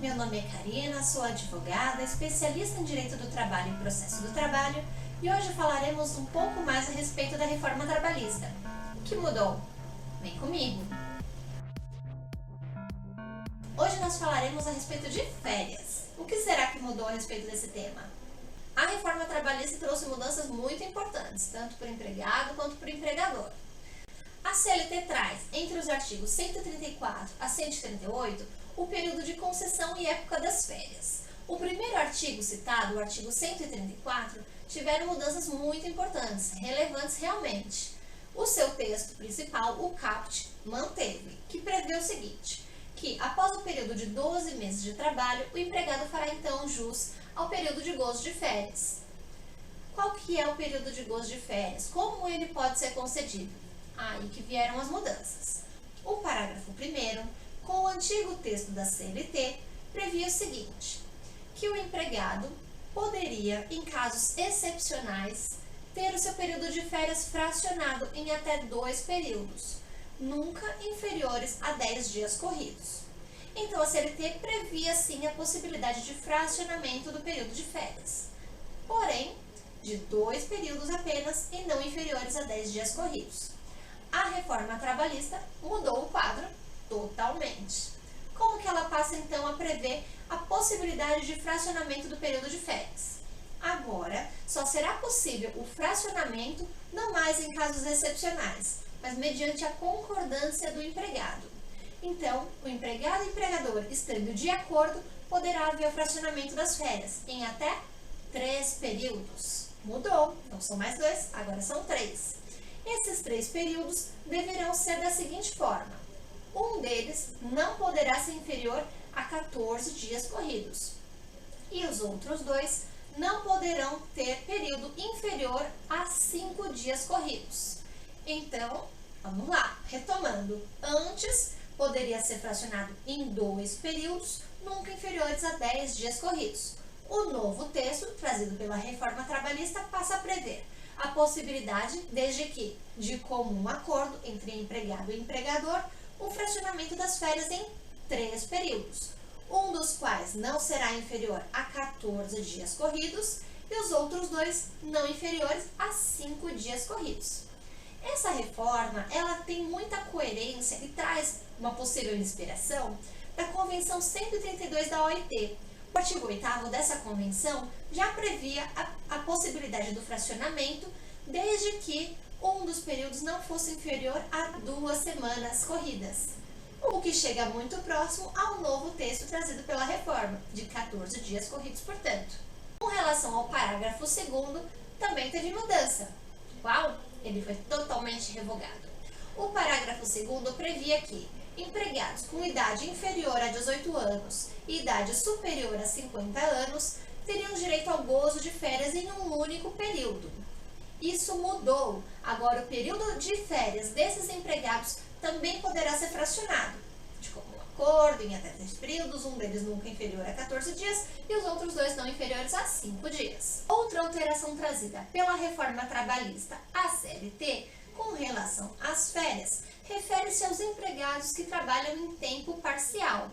Meu nome é Karina, sou advogada, especialista em Direito do Trabalho e Processo do Trabalho e hoje falaremos um pouco mais a respeito da reforma trabalhista. O que mudou? Vem comigo! Hoje nós falaremos a respeito de férias. O que será que mudou a respeito desse tema? A reforma trabalhista trouxe mudanças muito importantes, tanto para o empregado quanto para o empregador. A CLT traz, entre os artigos 134 a 138, o período de concessão e época das férias. O primeiro artigo citado, o artigo 134, tiveram mudanças muito importantes, relevantes realmente. O seu texto principal, o caput, manteve, que prevê o seguinte, que após o período de 12 meses de trabalho, o empregado fará então jus ao período de gozo de férias. Qual que é o período de gozo de férias? Como ele pode ser concedido? Aí que vieram as mudanças. O parágrafo 1º, com o antigo texto da CLT, previa o seguinte, que o empregado poderia, em casos excepcionais, ter o seu período de férias fracionado em até 2 períodos, nunca inferiores a 10 dias corridos. Então, a CLT previa, sim, a possibilidade de fracionamento do período de férias, porém, de 2 períodos apenas e não inferiores a 10 dias corridos. A reforma trabalhista mudou o quadro totalmente. Como que ela passa, então, a prever a possibilidade de fracionamento do período de férias? Agora, só será possível o fracionamento não mais em casos excepcionais, mas mediante a concordância do empregado. Então, o empregado e o empregador, estando de acordo, poderá haver o fracionamento das férias em até 3 períodos. Mudou, não são mais 2, agora são 3. Esses 3 períodos deverão ser da seguinte forma. Um deles não poderá ser inferior a 14 dias corridos. E os outros 2 não poderão ter período inferior a 5 dias corridos. Então, vamos lá, retomando. Antes, poderia ser fracionado em 2 períodos, nunca inferiores a 10 dias corridos. O novo texto, trazido pela reforma trabalhista, passa a prever a possibilidade, desde que, de comum acordo entre empregado e empregador, o fracionamento das férias em 3 períodos, um dos quais não será inferior a 14 dias corridos e os outros 2 não inferiores a 5 dias corridos. Essa reforma, ela tem muita coerência e traz uma possível inspiração da Convenção 132 da OIT. O artigo 8º dessa convenção já previa a possibilidade do fracionamento desde que um dos períodos não fosse inferior a 2 semanas corridas, o que chega muito próximo ao novo texto trazido pela reforma, de 14 dias corridos, portanto. Com relação ao parágrafo 2º, também teve mudança. Qual? Ele foi totalmente revogado. O parágrafo 2º previa que empregados com idade inferior a 18 anos e idade superior a 50 anos teriam direito ao gozo de férias em um único período. Isso mudou. Agora, o período de férias desses empregados também poderá ser fracionado, de comum acordo, em até 3 períodos, um deles nunca inferior a 14 dias e os outros 2 não inferiores a 5 dias. Outra alteração trazida pela reforma trabalhista, a CLT, com relação às férias, refere-se aos empregados que trabalham em tempo parcial.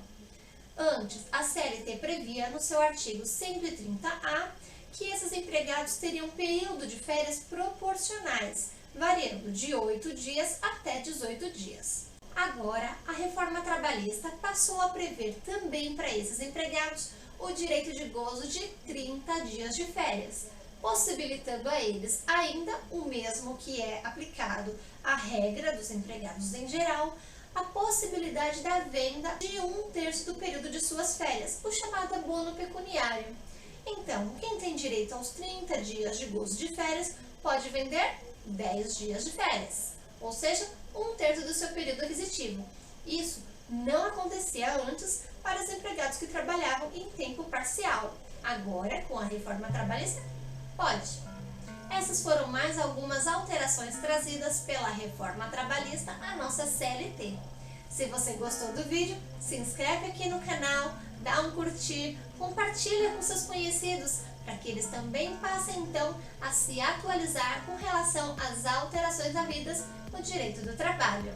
Antes, a CLT previa no seu artigo 130A que esses empregados teriam período de férias proporcionais, variando de 8 dias até 18 dias. Agora, a reforma trabalhista passou a prever também para esses empregados o direito de gozo de 30 dias de férias, possibilitando a eles ainda o mesmo que é aplicado à regra dos empregados em geral, a possibilidade da venda de 1/3 do período de suas férias, o chamado abono pecuniário. Então, quem tem direito aos 30 dias de gozo de férias pode vender 10 dias de férias, ou seja, 1/3 do seu período aquisitivo. Isso não acontecia antes para os empregados que trabalhavam em tempo parcial. Agora, com a reforma trabalhista, pode. Essas foram mais algumas alterações trazidas pela reforma trabalhista à nossa CLT. Se você gostou do vídeo, se inscreve aqui no canal, dá um curtir, compartilha com seus conhecidos, para que eles também passem então a se atualizar com relação às alterações havidas no direito do trabalho.